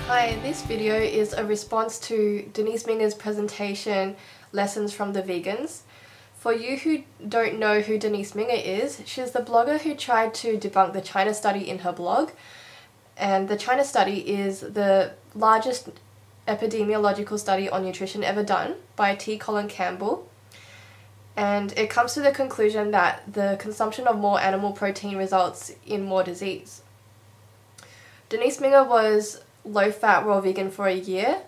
Hi, this video is a response to Denise Minger's presentation, Lessons from the Vegans. For you who don't know who Denise Minger is, she's the blogger who tried to debunk the China study in her blog. And the China study is the largest epidemiological study on nutrition ever done by Colin Campbell. And it comes to the conclusion that the consumption of more animal protein results in more disease. Denise Minger was low-fat raw vegan for a year,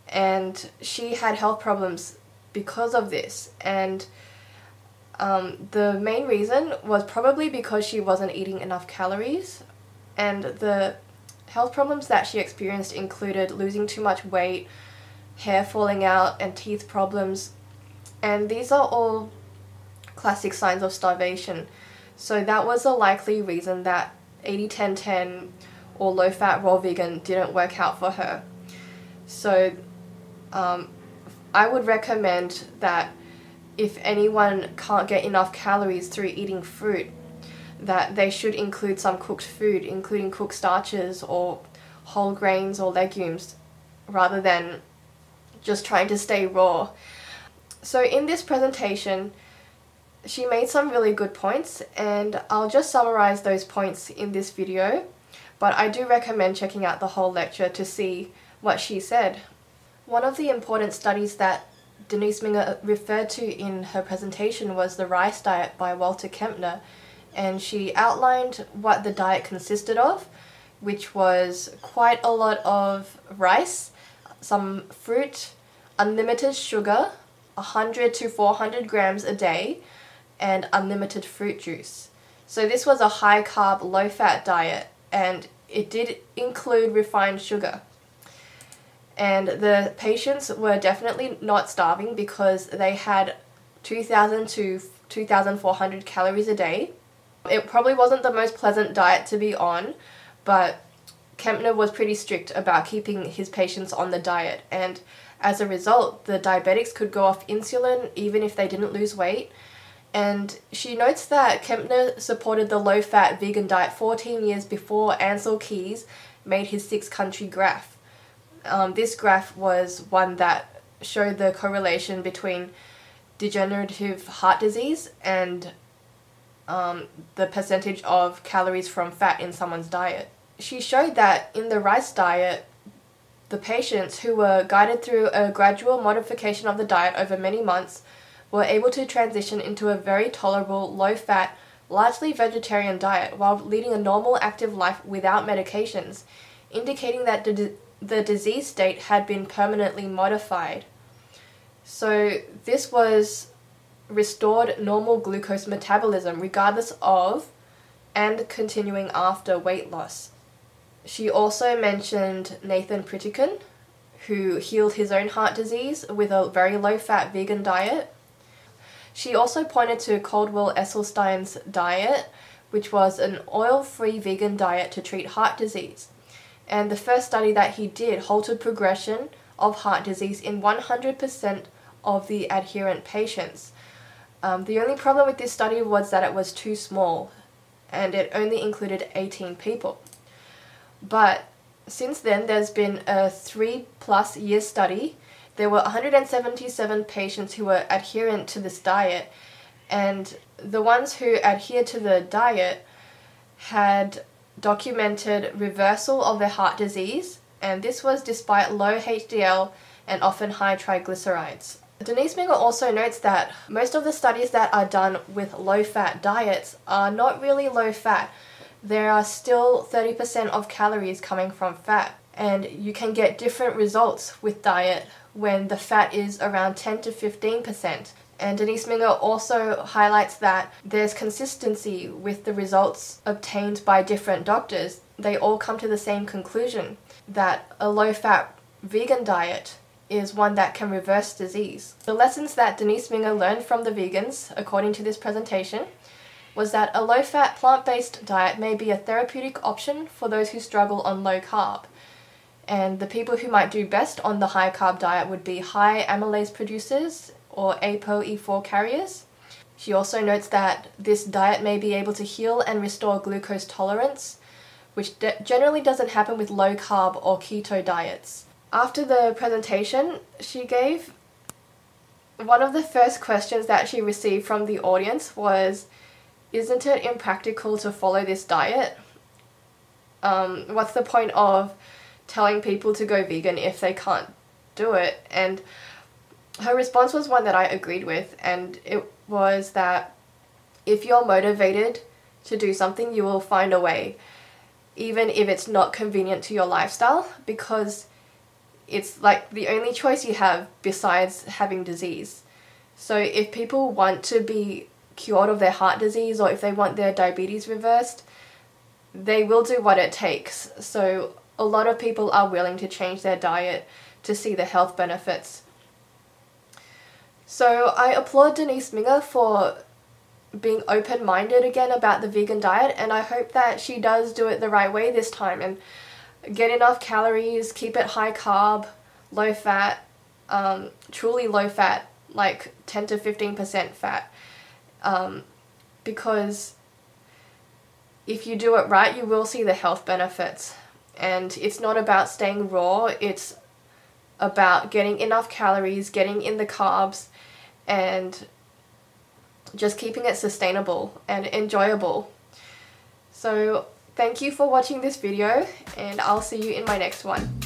and she had health problems because of this. And the main reason was probably because she wasn't eating enough calories, and the health problems that she experienced included losing too much weight, hair falling out, and teeth problems. And these are all classic signs of starvation. So that was a likely reason that 80-10-10 or low-fat raw vegan didn't work out for her. So I would recommend that if anyone can't get enough calories through eating fruit, that they should include some cooked food, including cooked starches or whole grains or legumes, rather than just trying to stay raw. So in this presentation, she made some really good points, and I'll just summarize those points in this video, but I do recommend checking out the whole lecture to see what she said. One of the important studies that Denise Minger referred to in her presentation was the rice diet by Walter Kempner, and she outlined what the diet consisted of, which was quite a lot of rice, some fruit, unlimited sugar, 100 to 400 grams a day, and unlimited fruit juice. So this was a high-carb, low-fat diet, and it did include refined sugar. And the patients were definitely not starving because they had 2,000 to 2,400 calories a day. It probably wasn't the most pleasant diet to be on, but Kempner was pretty strict about keeping his patients on the diet, and as a result, the diabetics could go off insulin even if they didn't lose weight. And she notes that Kempner supported the low-fat vegan diet 14 years before Ansel Keys made his 6-country graph. This graph was one that showed the correlation between degenerative heart disease and the percentage of calories from fat in someone's diet. She showed that in the rice diet, the patients who were guided through a gradual modification of the diet over many months were able to transition into a very tolerable, low-fat, largely vegetarian diet while leading a normal, active life without medications, indicating that the disease state had been permanently modified. So this was restored normal glucose metabolism regardless of and continuing after weight loss. She also mentioned Nathan Pritikin, who healed his own heart disease with a very low-fat vegan diet. She also pointed to Caldwell Esselstyn's diet, which was an oil-free vegan diet to treat heart disease. And the first study that he did halted progression of heart disease in 100% of the adherent patients. The only problem with this study was that it was too small, and it only included 18 people. But since then, there's been a 3+ year study. There were 177 patients who were adherent to this diet, and the ones who adhered to the diet had documented reversal of their heart disease, and this was despite low HDL and often high triglycerides. Denise Minger also notes that most of the studies that are done with low-fat diets are not really low-fat. There are still 30% of calories coming from fat, and you can get different results with diet when the fat is around 10 to 15%. And Denise Minger also highlights that there's consistency with the results obtained by different doctors. They all come to the same conclusion, that a low-fat vegan diet is one that can reverse disease. The lessons that Denise Minger learned from the vegans, according to this presentation, was that a low-fat plant-based diet may be a therapeutic option for those who struggle on low-carb. And the people who might do best on the high-carb diet would be high amylase producers or ApoE4 carriers. She also notes that this diet may be able to heal and restore glucose tolerance, which generally doesn't happen with low carb or keto diets. After the presentation she gave, one of the first questions that she received from the audience was, isn't it impractical to follow this diet? What's the point of telling people to go vegan if they can't do it? And her response was one that I agreed with, and it was that if you're motivated to do something, you will find a way, even if it's not convenient to your lifestyle, because it's like the only choice you have besides having disease. So if people want to be cured of their heart disease, or if they want their diabetes reversed, they will do what it takes. So a lot of people are willing to change their diet to see the health benefits. So I applaud Denise Minger for being open-minded again about the vegan diet, and I hope that she does do it the right way this time and get enough calories, keep it high carb, low fat, truly low fat, like 10 to 15% fat, because if you do it right, you will see the health benefits. And it's not about staying raw, it's about getting enough calories, getting in the carbs, and just keeping it sustainable and enjoyable. So thank you for watching this video, and I'll see you in my next one.